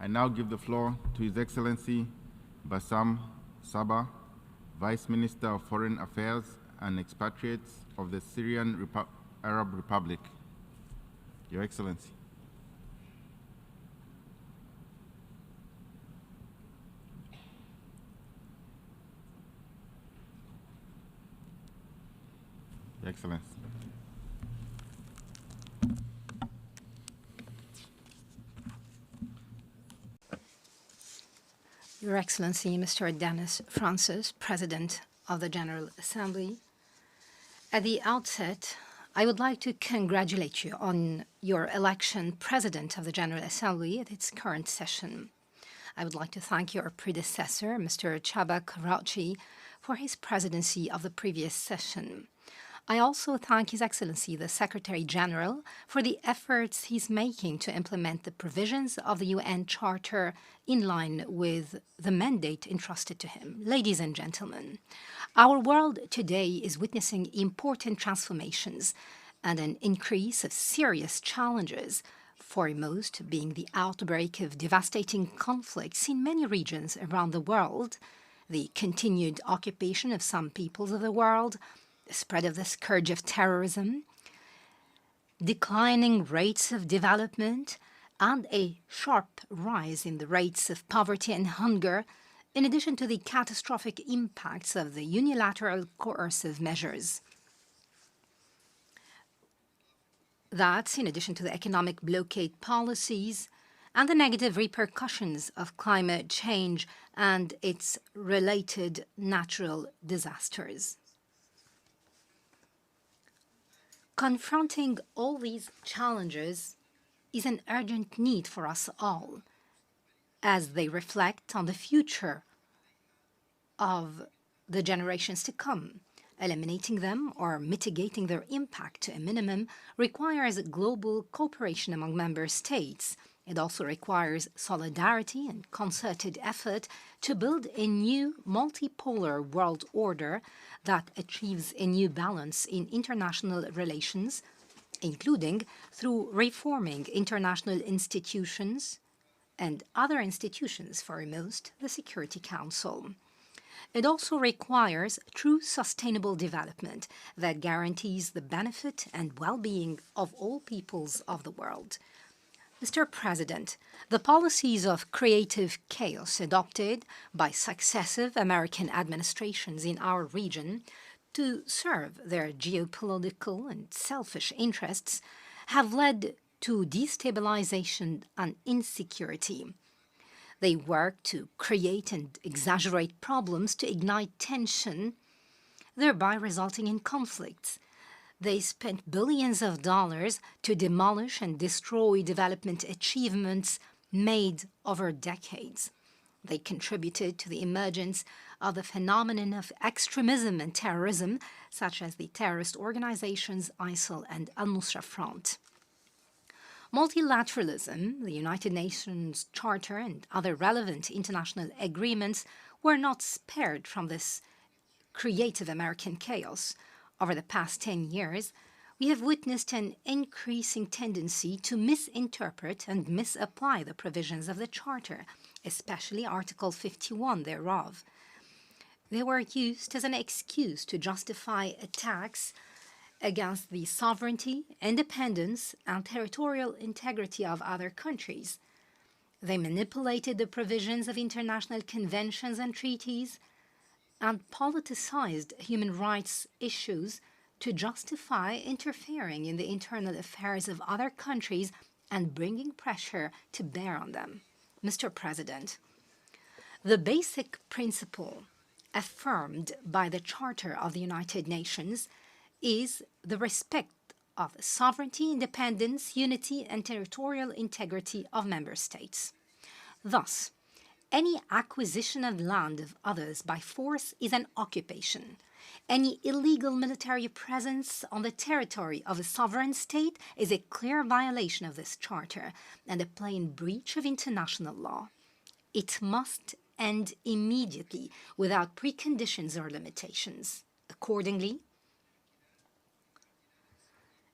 I now give the floor to His Excellency Bassam Sabbah, Vice Minister of Foreign Affairs and Expatriates of the Syrian Arab Republic. Your Excellency. Your Excellency. Your Excellency, Mr. Dennis Francis, President of the General Assembly. At the outset, I would like to congratulate you on your election President of the General Assembly at its current session. I would like to thank your predecessor, Mr. Chaba Karachi, for his presidency of the previous session. I also thank His Excellency, the Secretary-General, for the efforts he's making to implement the provisions of the UN Charter in line with the mandate entrusted to him. Ladies and gentlemen, our world today is witnessing important transformations and an increase of serious challenges, foremost being the outbreak of devastating conflicts in many regions around the world, the continued occupation of some peoples of the world, the spread of the scourge of terrorism, declining rates of development, and a sharp rise in the rates of poverty and hunger, in addition to the catastrophic impacts of the unilateral coercive measures. That's in addition to the economic blockade policies and the negative repercussions of climate change and its related natural disasters. Confronting all these challenges is an urgent need for us all, as they reflect on the future of the generations to come. Eliminating them or mitigating their impact to a minimum requires global cooperation among member states. It also requires solidarity and concerted effort to build a new multipolar world order that achieves a new balance in international relations, including through reforming international institutions and other institutions, foremost the Security Council. It also requires true sustainable development that guarantees the benefit and well-being of all peoples of the world. Mr. President, the policies of creative chaos adopted by successive American administrations in our region to serve their geopolitical and selfish interests have led to destabilization and insecurity. They work to create and exaggerate problems to ignite tension, thereby resulting in conflicts. They spent billions of dollars to demolish and destroy development achievements made over decades. They contributed to the emergence of the phenomenon of extremism and terrorism, such as the terrorist organizations ISIL and Al-Nusra Front. Multilateralism, the United Nations Charter, and other relevant international agreements were not spared from this creative American chaos. Over the past 10 years, we have witnessed an increasing tendency to misinterpret and misapply the provisions of the Charter, especially Article 51 thereof. They were used as an excuse to justify attacks against the sovereignty, independence, and territorial integrity of other countries. They manipulated the provisions of international conventions and treaties and politicized human rights issues to justify interfering in the internal affairs of other countries and bringing pressure to bear on them. Mr. President, the basic principle affirmed by the Charter of the United Nations is the respect of sovereignty, independence, unity, and territorial integrity of member states. Thus, any acquisition of land of others by force is an occupation. Any illegal military presence on the territory of a sovereign state is a clear violation of this charter and a plain breach of international law. It must end immediately without preconditions or limitations. Accordingly,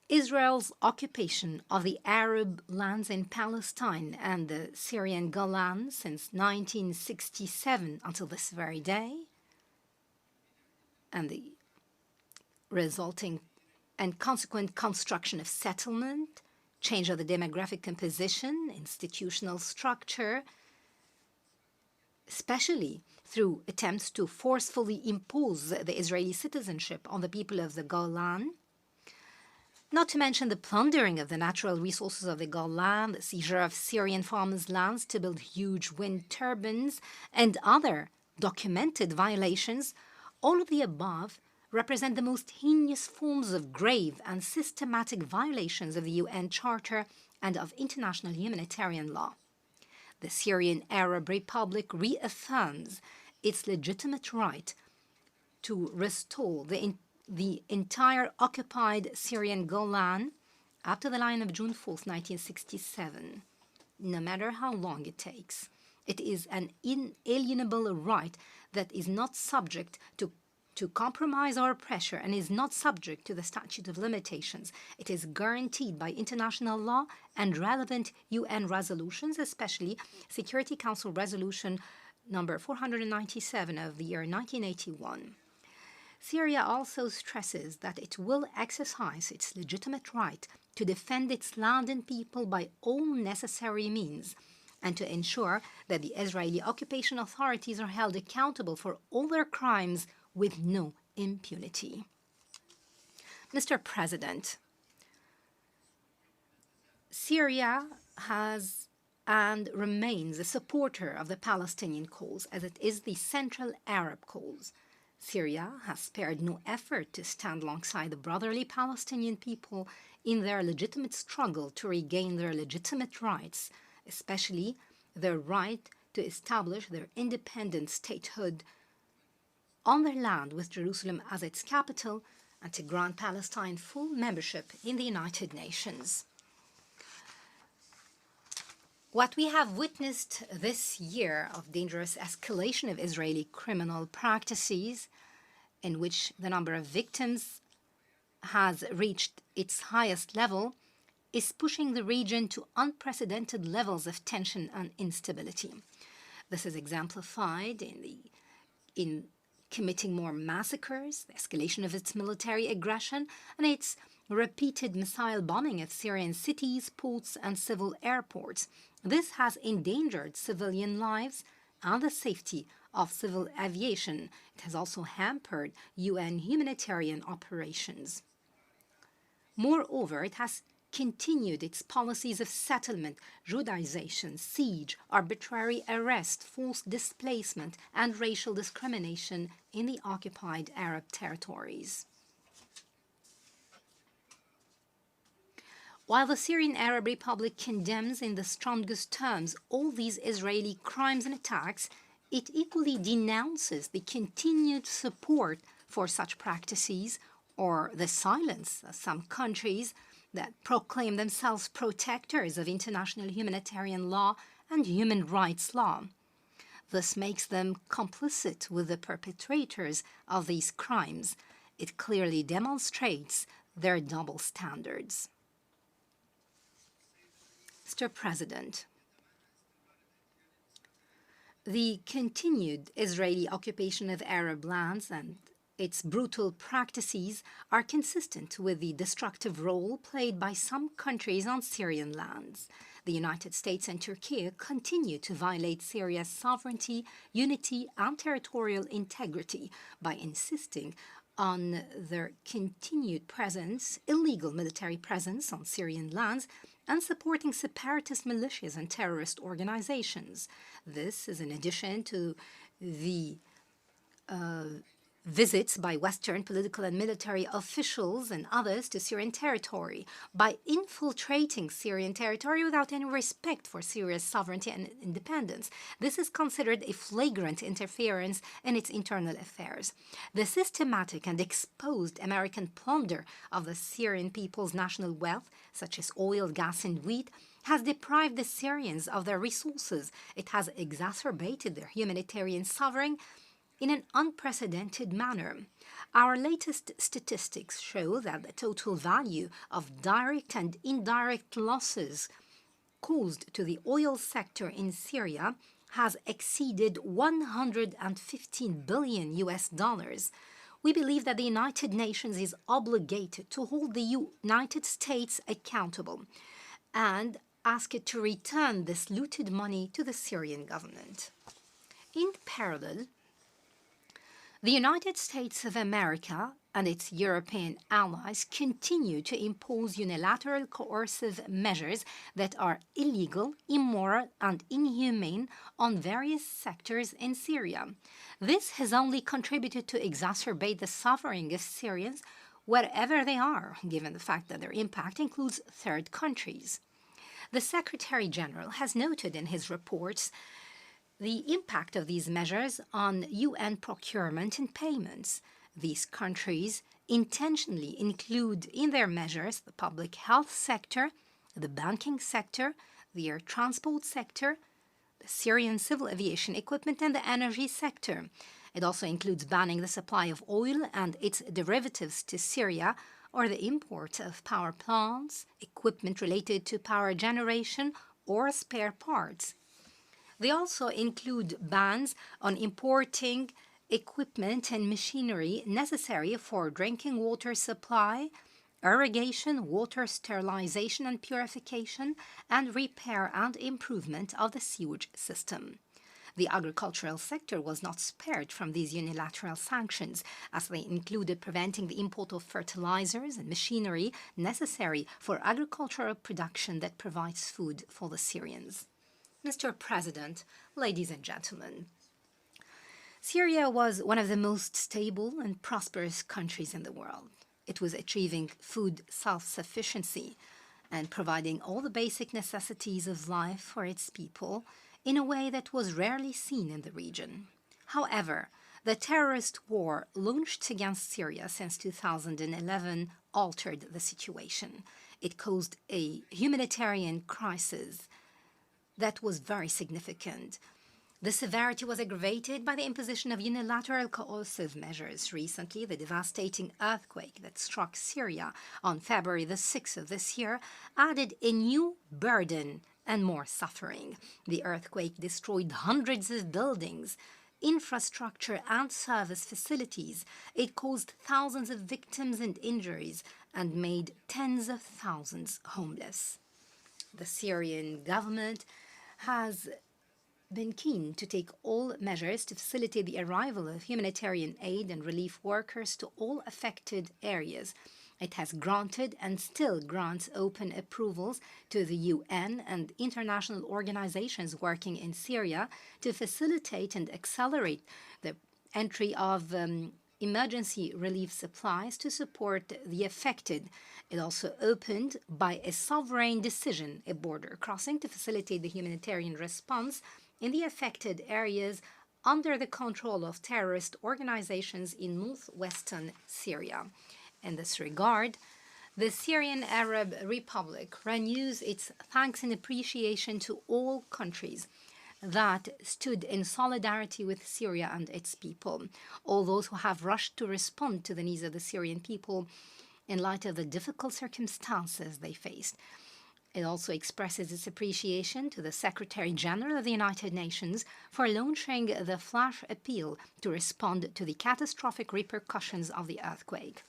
Israel's occupation of the Arab lands in Palestine and the Syrian Golan since 1967 until this very day, and the resulting and consequent construction of settlement, change of the demographic composition, institutional structure, especially through attempts to forcefully impose the Israeli citizenship on the people of the Golan, not to mention the plundering of the natural resources of the Golan, the seizure of Syrian farmers' lands to build huge wind turbines, and other documented violations. All of the above represent the most heinous forms of grave and systematic violations of the UN Charter and of international humanitarian law. The Syrian Arab Republic reaffirms its legitimate right to restore the entire occupied Syrian Golan up to the line of June 4, 1967, no matter how long it takes. It is an inalienable right that is not subject to compromise or pressure and is not subject to the statute of limitations. It is guaranteed by international law and relevant UN resolutions, especially Security Council Resolution number 497 of the year 1981. Syria also stresses that it will exercise its legitimate right to defend its land and people by all necessary means, and to ensure that the Israeli occupation authorities are held accountable for all their crimes with no impunity. Mr. President, Syria has and remains a supporter of the Palestinian cause, as it is the Central Arab cause. Syria has spared no effort to stand alongside the brotherly Palestinian people in their legitimate struggle to regain their legitimate rights, especially their right to establish their independent statehood on their land with Jerusalem as its capital, and to grant Palestine full membership in the United Nations. What we have witnessed this year of dangerous escalation of Israeli criminal practices, in which the number of victims has reached its highest level, is pushing the region to unprecedented levels of tension and instability. This is exemplified in committing more massacres, the escalation of its military aggression, and its repeated missile bombing of Syrian cities, ports, and civil airports. This has endangered civilian lives and the safety of civil aviation. It has also hampered UN humanitarian operations. Moreover, it has continued its policies of settlement, Judaization, siege, arbitrary arrest, forced displacement, and racial discrimination in the occupied Arab territories. While the Syrian Arab Republic condemns in the strongest terms all these Israeli crimes and attacks, it equally denounces the continued support for such practices, or the silence of some countries that proclaim themselves protectors of international humanitarian law and human rights law. This makes them complicit with the perpetrators of these crimes. It clearly demonstrates their double standards. Mr. President, the continued Israeli occupation of Arab lands and its brutal practices are consistent with the destructive role played by some countries on Syrian lands. The United States and Turkey continue to violate Syria's sovereignty, unity, and territorial integrity by insisting on their continued presence, illegal military presence on Syrian lands, and supporting separatist militias and terrorist organizations. This is in addition to the visits by Western political and military officials and others to Syrian territory, by infiltrating Syrian territory without any respect for Syria's sovereignty and independence. This is considered a flagrant interference in its internal affairs. The systematic and exposed American plunder of the Syrian people's national wealth, such as oil, gas, and wheat, has deprived the Syrians of their resources. It has exacerbated their humanitarian suffering in an unprecedented manner. Our latest statistics show that the total value of direct and indirect losses caused to the oil sector in Syria has exceeded 115 billion US dollars. We believe that the United Nations is obligated to hold the United States accountable and ask it to return this looted money to the Syrian government. In parallel, the United States of America and its European allies continue to impose unilateral coercive measures that are illegal, immoral, and inhumane on various sectors in Syria. This has only contributed to exacerbate the suffering of Syrians wherever they are, given the fact that their impact includes third countries. The Secretary General has noted in his reports the impact of these measures on UN procurement and payments. These countries intentionally include in their measures the public health sector, the banking sector, the air transport sector, the Syrian civil aviation equipment, and the energy sector. It also includes banning the supply of oil and its derivatives to Syria, or the import of power plants, equipment related to power generation, or spare parts. They also include bans on importing equipment and machinery necessary for drinking water supply, irrigation, water sterilization and purification, and repair and improvement of the sewage system. The agricultural sector was not spared from these unilateral sanctions, as they included preventing the import of fertilizers and machinery necessary for agricultural production that provides food for the Syrians. Mr. President, ladies and gentlemen, Syria was one of the most stable and prosperous countries in the world. It was achieving food self-sufficiency and providing all the basic necessities of life for its people in a way that was rarely seen in the region. However, the terrorist war launched against Syria since 2011 altered the situation. It caused a humanitarian crisis that was very significant. The severity was aggravated by the imposition of unilateral coercive measures. Recently, the devastating earthquake that struck Syria on February the 6th of this year added a new burden and more suffering. The earthquake destroyed hundreds of buildings, infrastructure, and service facilities. It caused thousands of victims and injuries and made tens of thousands homeless. The Syrian government has been keen to take all measures to facilitate the arrival of humanitarian aid and relief workers to all affected areas. It has granted and still grants open approvals to the UN and international organizations working in Syria to facilitate and accelerate the entry of emergency relief supplies to support the affected. It also opened, by a sovereign decision, a border crossing to facilitate the humanitarian response in the affected areas under the control of terrorist organizations in northwestern Syria. In this regard, the Syrian Arab Republic renews its thanks and appreciation to all countries that stood in solidarity with Syria and its people, all those who have rushed to respond to the needs of the Syrian people in light of the difficult circumstances they faced. It also expresses its appreciation to the Secretary General of the United Nations for launching the flash appeal to respond to the catastrophic repercussions of the earthquake.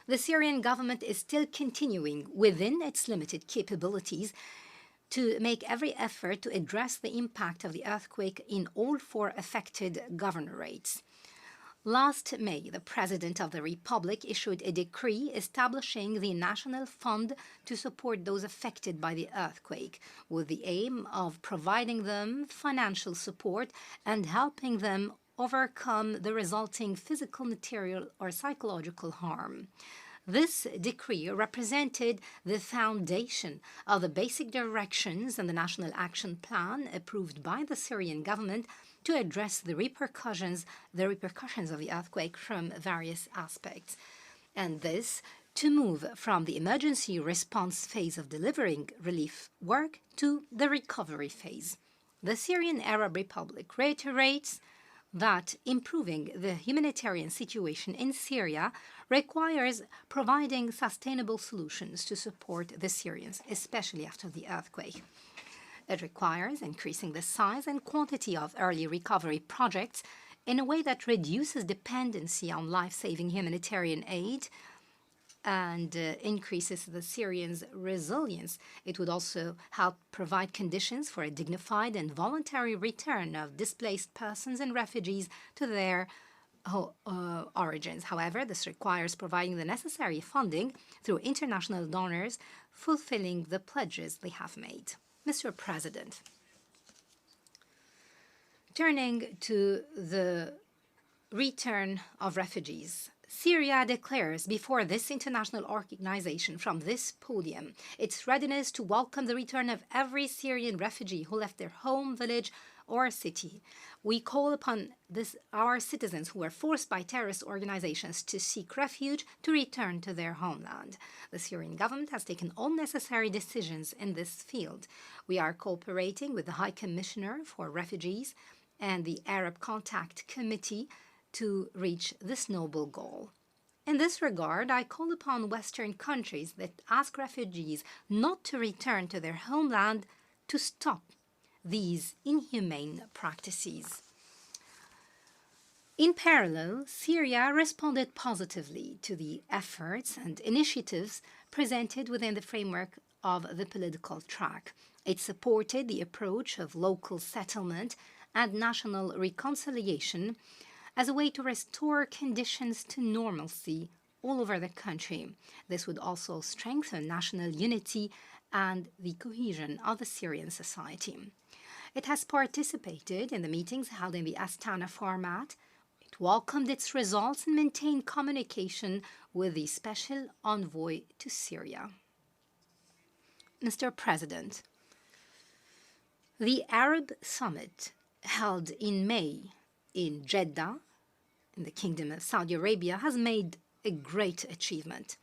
The Syrian government is still continuing, within its limited capabilities, to make every effort to address the impact of the earthquake in all 4 affected governorates. Last May, the President of the Republic issued a decree establishing the National Fund to support those affected by the earthquake, with the aim of providing them financial support and helping them overcome the resulting physical, material, or psychological harm. This decree represented the foundation of the basic directions and the National Action Plan approved by the Syrian government to address the repercussions of the earthquake from various aspects. And this to move from the emergency response phase of delivering relief work to the recovery phase. The Syrian Arab Republic reiterates that improving the humanitarian situation in Syria requires providing sustainable solutions to support the Syrians, especially after the earthquake. It requires increasing the size and quantity of early recovery projects in a way that reduces dependency on life-saving humanitarian aid and increases the Syrians' resilience. It would also help provide conditions for a dignified and voluntary return of displaced persons and refugees to their origins. However, this requires providing the necessary funding through international donors, fulfilling the pledges they have made. Mr. President, turning to the return of refugees, Syria declares before this international organization from this podium its readiness to welcome the return of every Syrian refugee who left their home, village, or city. We call upon our citizens who were forced by terrorist organizations to seek refuge to return to their homeland. The Syrian government has taken all necessary decisions in this field. We are cooperating with the High Commissioner for Refugees and the Arab Contact Committee to reach this noble goal. In this regard, I call upon Western countries that ask refugees not to return to their homeland to stop these inhumane practices. In parallel, Syria responded positively to the efforts and initiatives presented within the framework of the political track. It supported the approach of local settlement and national reconciliation as a way to restore conditions to normalcy all over the country. This would also strengthen national unity and the cohesion of the Syrian society. It has participated in the meetings held in the Astana format. It welcomed its results and maintained communication with the Special Envoy to Syria. Mr. President, the Arab Summit held in May in Jeddah, in the Kingdom of Saudi Arabia, has made a great achievement.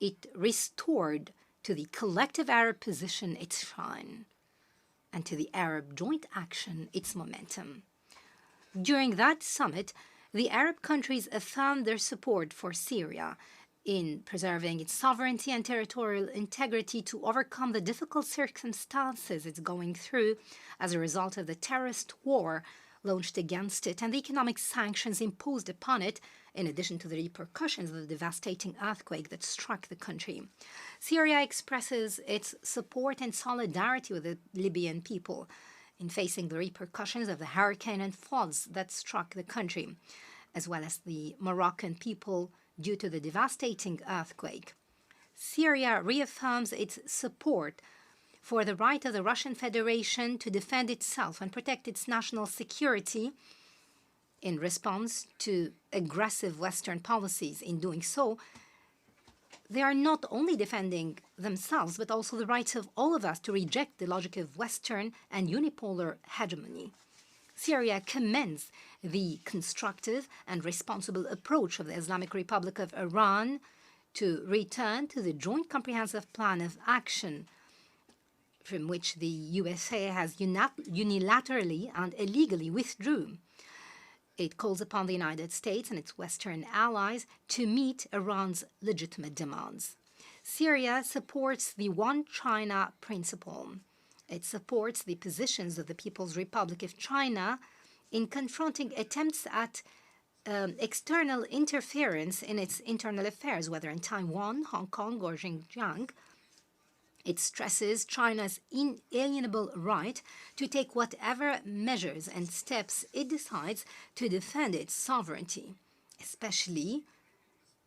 It restored to the collective Arab position its shine, and to the Arab joint action its momentum. During that summit, the Arab countries affirmed their support for Syria in preserving its sovereignty and territorial integrity to overcome the difficult circumstances it's going through as a result of the terrorist war launched against it and the economic sanctions imposed upon it, in addition to the repercussions of the devastating earthquake that struck the country. Syria expresses its support and solidarity with the Libyan people in facing the repercussions of the hurricane and floods that struck the country, as well as the Moroccan people due to the devastating earthquake. Syria reaffirms its support for the right of the Russian Federation to defend itself and protect its national security in response to aggressive Western policies. In doing so, they are not only defending themselves, but also the rights of all of us to reject the logic of Western and unipolar hegemony. Syria commends the constructive and responsible approach of the Islamic Republic of Iran to return to the Joint Comprehensive Plan of Action from which the USA has unilaterally and illegally withdrew. It calls upon the United States and its Western allies to meet Iran's legitimate demands. Syria supports the One China principle. It supports the positions of the People's Republic of China in confronting attempts at external interference in its internal affairs, whether in Taiwan, Hong Kong, or Xinjiang. It stresses China's inalienable right to take whatever measures and steps it decides to defend its sovereignty, especially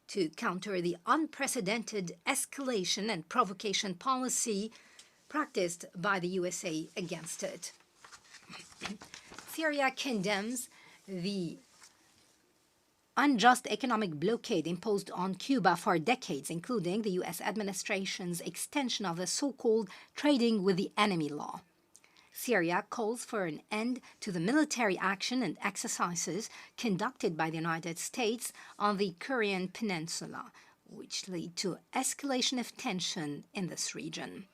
to counter the unprecedented escalation and provocation policy practiced by the USA against it. Syria condemns the unjust economic blockade imposed on Cuba for decades, including the U.S. administration's extension of the so-called trading with the enemy law. Syria calls for an end to the military action and exercises conducted by the United States on the Korean Peninsula, which lead to escalation of tension in this region.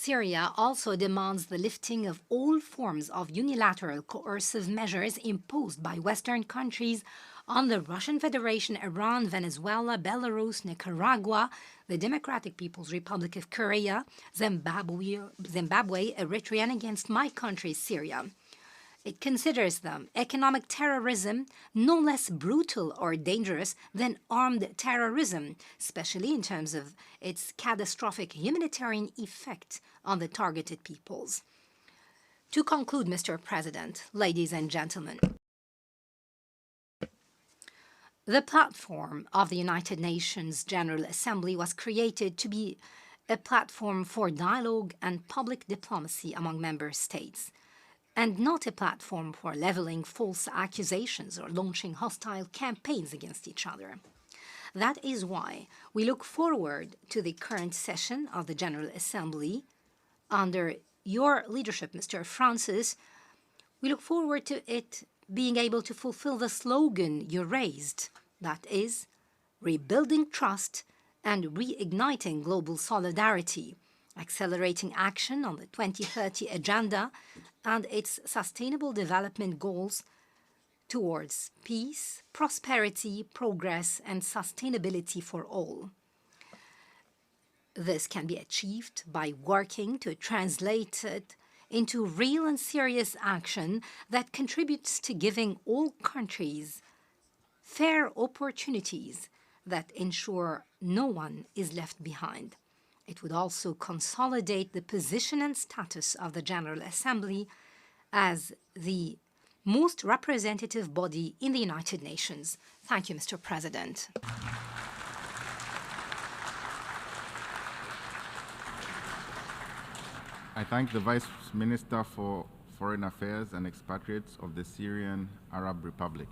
Syria also demands the lifting of all forms of unilateral coercive measures imposed by Western countries on the Russian Federation, Iran, Venezuela, Belarus, Nicaragua, the Democratic People's Republic of Korea, Zimbabwe, Eritrea, and against my country, Syria. It considers them economic terrorism no less brutal or dangerous than armed terrorism, especially in terms of its catastrophic humanitarian effect on the targeted peoples. To conclude, Mr. President, ladies and gentlemen, the platform of the United Nations General Assembly was created to be a platform for dialogue and public diplomacy among member states, and not a platform for leveling false accusations or launching hostile campaigns against each other. That is why we look forward to the current session of the General Assembly. Under your leadership, Mr. Francis, we look forward to it being able to fulfill the slogan you raised, that is, rebuilding trust and reigniting global solidarity, accelerating action on the 2030 Agenda and its sustainable development goals towards peace, prosperity, progress, and sustainability for all. This can be achieved by working to translate it into real and serious action that contributes to giving all countries fair opportunities that ensure no one is left behind. It would also consolidate the position and status of the General Assembly as the most representative body in the United Nations. Thank you, Mr. President. I thank the Vice Minister for Foreign Affairs and Expatriates of the Syrian Arab Republic.